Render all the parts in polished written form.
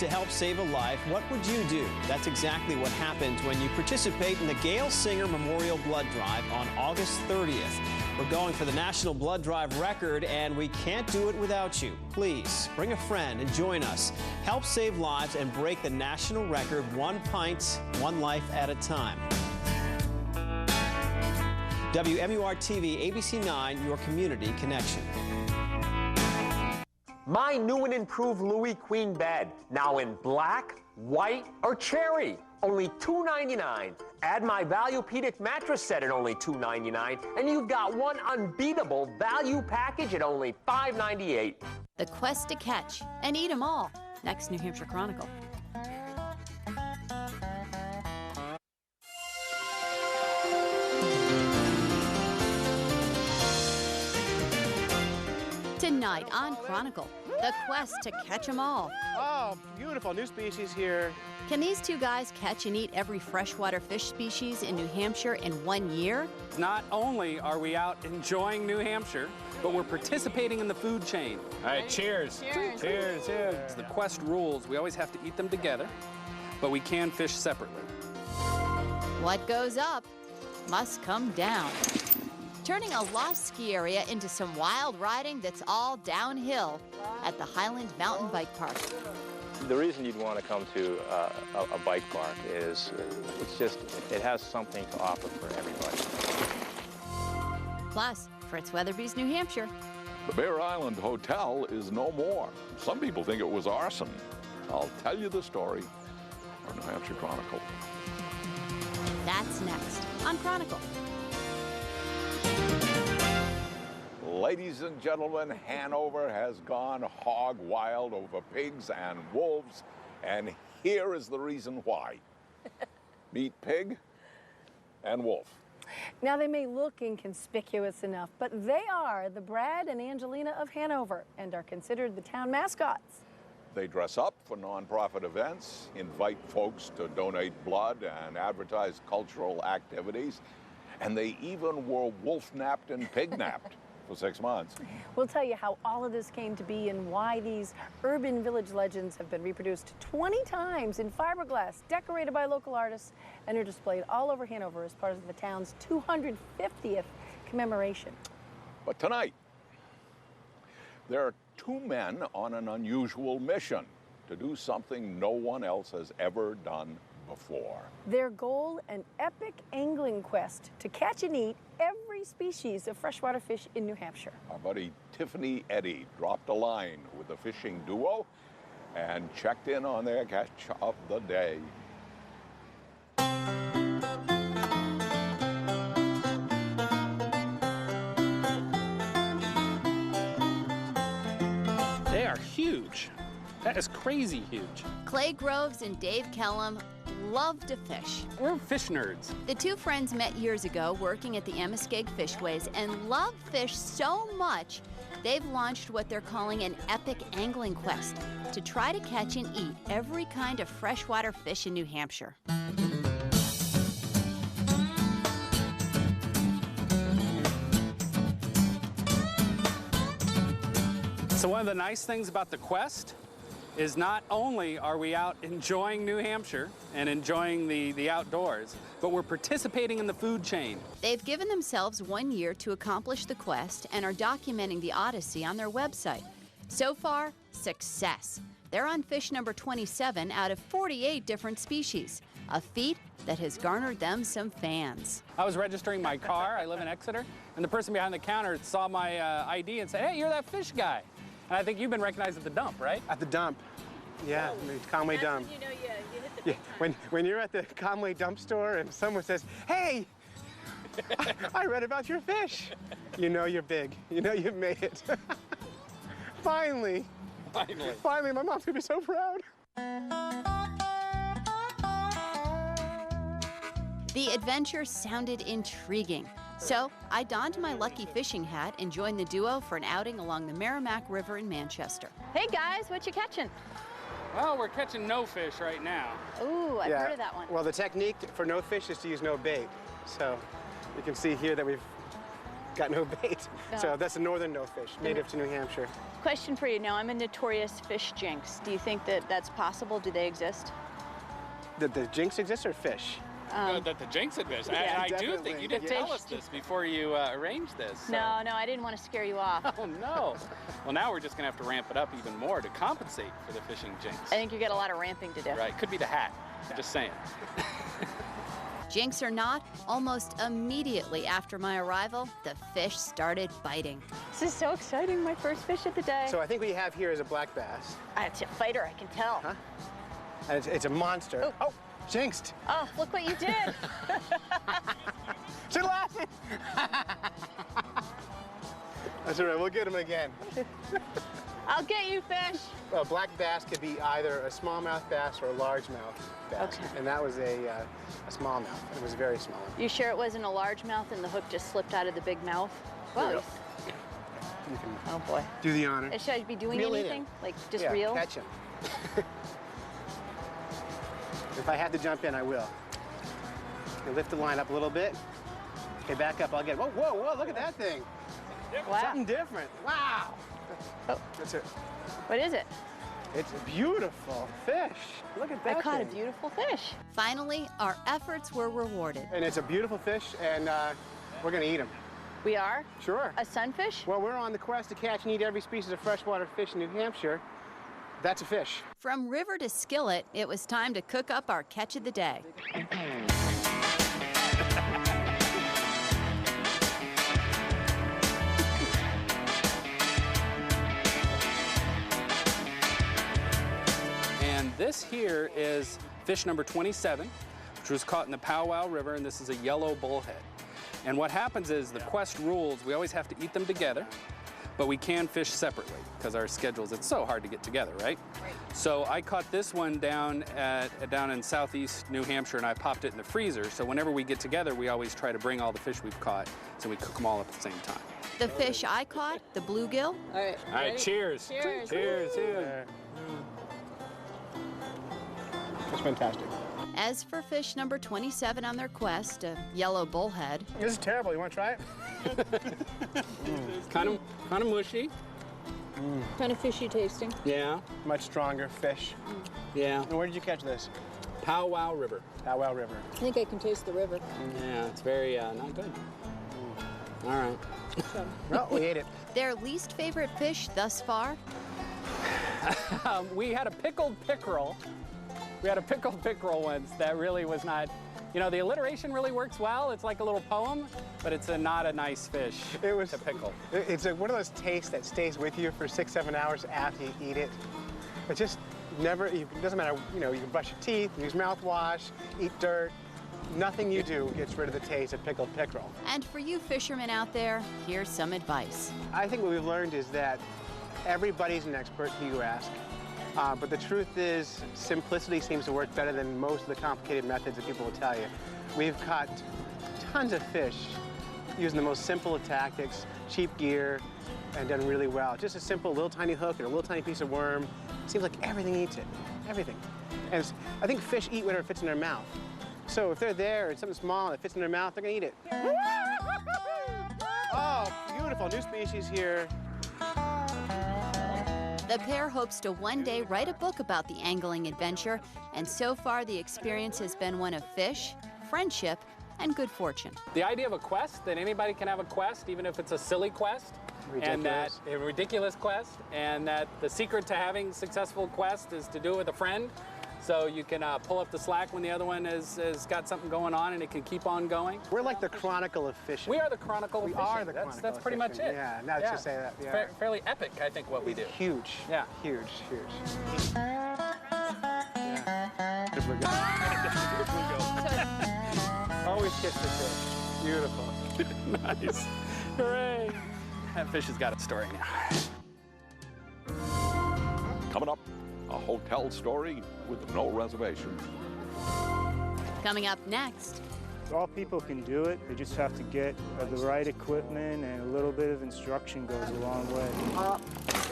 To help save a life, what would you do? That's exactly what happens when you participate in the Gail Singer Memorial Blood Drive on August 30th. We're going for the National Blood Drive record, and we can't do it without you. Please bring a friend and join us. Help save lives and break the national record, 1 pint, 1 life at a time. WMUR-TV, ABC 9, your community connection. My new and improved Louis Queen bed, now in black, white, or cherry. Only $2.99. Add my Valuepedic mattress set at only $2.99, and you've got one unbeatable value package at only $5.98. The quest to catch and eat 'em all. Next, New Hampshire Chronicle. Tonight on Chronicle, the quest to catch 'em all. Oh, beautiful. New species here. Can these two guys catch and eat every freshwater fish species in New Hampshire in 1 year? Not only are we out enjoying New Hampshire, but we're participating in the food chain. All right, cheers. Cheers. Cheers, cheers. The quest rules, we always have to eat them together, but we can fish separately. What goes up must come down. Turning a lost ski area into some wild riding that's all downhill at the Highland Mountain Bike Park. The reason you'd want to come to a bike park is it has something to offer for everybody. Plus, Fritz Weatherby's New Hampshire. The Bear Island Hotel is no more. Some people think it was arson. I'll tell you the story on New Hampshire Chronicle. That's next on Chronicle. Ladies and gentlemen, Hanover has gone hog wild over pigs and wolves, and here is the reason why. Meet pig and wolf. Now, they may look inconspicuous enough, but they are the Brad and Angelina of Hanover and are considered the town mascots. They dress up for nonprofit events, invite folks to donate blood and advertise cultural activities, and they even were wolf-napped and pig-napped for 6 months. We'll tell you how all of this came to be and why these urban village legends have been reproduced 20 times in fiberglass, decorated by local artists, and are displayed all over Hanover as part of the town's 250th commemoration. But tonight, there are 2 men on an unusual mission to do something no one else has ever done before. Their goal, an epic angling quest to catch and eat every species of freshwater fish in New Hampshire. Our buddy Tiffany Eddy dropped a line with the fishing duo and checked in on their catch of the day. They are huge. That is crazy huge. Clay Groves and Dave Kellum love to fish. We're fish nerds. The two friends met years ago working at the Amoskeag Fishways and love fish so much they've launched what they're calling an epic angling quest to try to catch and eat every kind of freshwater fish in New Hampshire. So one of the nice things about the quest is not only are we out enjoying New Hampshire and enjoying the outdoors, but we're participating in the food chain. They've given themselves 1 year to accomplish the quest and are documenting the odyssey on their website. So far, success. They're on fish number 27 out of 48 different species, a feat that has garnered them some fans. I was registering my car, I live in Exeter, and the person behind the counter saw my ID and said, "Hey, you're that fish guy." And I think you've been recognized at the dump, right? At the dump. Yeah, the Conway dump. You know you hit the Yeah, when you're at the Conway dump store and someone says, "Hey, I read about your fish," you know you're big. You know you've made it. Finally. Finally. Finally, my mom's gonna be so proud. The adventure sounded intriguing. So I donned my lucky fishing hat and joined the duo for an outing along the Merrimack River in Manchester. Hey guys, what you catching? Well, we're catching no fish right now. Ooh, I've heard of that one. Well, the technique for no fish is to use no bait. So you can see here that we've got no bait. No. So that's a northern no fish, native to New Hampshire. Question for you. Now, I'm a notorious fish jinx. Do you think that that's possible? Do they exist? The jinx exists or fish? That the jinx exists. Yeah, I do think you didn't tell us this before you arranged this. So. No, I didn't want to scare you off. Oh, no. Well, now we're just going to have to ramp it up even more to compensate for the fishing jinx. I think you got a lot of ramping to do. Right. Could be the hat. Just saying. Jinx or not, almost immediately after my arrival, the fish started biting. This is so exciting, my first fish of the day. So I think what you have here is a black bass. It's a fighter, I can tell. Huh? And it's a monster. Oh, jinxed. Oh, look what you did. She's laughing. That's all right, we'll get him again. I'll get you, fish. A black bass could be either a smallmouth bass or a largemouth bass. Okay. And that was a smallmouth. It was a very small one. You sure it wasn't a largemouth and the hook just slipped out of the big mouth? Well, You can oh boy. do the honor. Should I be doing Reel anything? Like just yeah, reel? Catch him. If I have to jump in, I will. Okay, lift the line up a little bit. Okay, back up. I'll get it. Whoa, whoa, whoa, look at that thing. Wow. Something different. Wow. Oh. That's it. What is it? It's a beautiful fish. Look at that I caught thing. a beautiful fish. Finally, our efforts were rewarded. And it's a beautiful fish, and we're going to eat him. We are? Sure. A sunfish? Well, we're on the quest to catch and eat every species of freshwater fish in New Hampshire. That's a fish. From river to skillet, it was time to cook up our catch of the day. And this here is fish number 27, which was caught in the Powwow River, and this is a yellow bullhead. And what happens is the quest rules, we always have to eat them together, but we can fish separately because our schedules, it's so hard to get together, right? So I caught this one down in southeast New Hampshire, and I popped it in the freezer. So whenever we get together, we always try to bring all the fish we've caught, so we cook them all at the same time. The fish I caught, the bluegill. All right, cheers. Cheers. Cheers, cheers. That's fantastic. As for fish number 27 on their quest, a yellow bullhead. This is terrible. You want to try it? It's kind of mushy. Kind of fishy tasting. Yeah. Much stronger fish. Yeah. And where did you catch this? Powwow River. Powwow River. I think I can taste the river. Yeah, it's very not good. All right. No, we ate it. Their least favorite fish thus far? We had a pickled pickerel. We had a pickled pickerel once that really was not, you know, the alliteration really works well. It's like a little poem, but it's not a nice fish to pickle. It's one of those tastes that stays with you for 6-7 hours after you eat it. It just never, it doesn't matter, you know, you can brush your teeth, use mouthwash, eat dirt. Nothing you do gets rid of the taste of pickled pickerel. And for you fishermen out there, here's some advice. I think what we've learned is that everybody's an expert who you ask. But the truth is, simplicity seems to work better than most of the complicated methods that people will tell you. We've caught tons of fish using the most simple of tactics, cheap gear, and done really well. Just a simple little tiny hook and a little tiny piece of worm. It seems like everything eats it, everything. And I think fish eat whatever fits in their mouth. So if they're there and something small and it fits in their mouth, they're gonna eat it. Oh, beautiful, new species here. The pair hopes to one day write a book about the angling adventure, and so far the experience has been one of fish, friendship, and good fortune. The idea of a quest, that anybody can have a quest, even if it's a silly quest, and that a ridiculous quest, and that the secret to having successful quest is to do it with a friend. So you can pull up the slack when the other one has got something going on, and it can keep on going. We're like the Chronicle of fishing. We are the Chronicle of fishing. We are the Chronicle. That's pretty much it. Yeah, now that you say that. Yeah. It's fairly epic, I think, what we do. Huge. Yeah. Huge, huge. Always kiss the fish. Beautiful. Nice. Hooray. That fish has got a story now. Coming up, a hotel story with no reservations. Coming up next. All people can do it. They just have to get the right equipment, and a little bit of instruction goes a long way.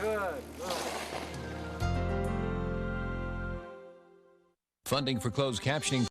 Good. Funding for closed captioning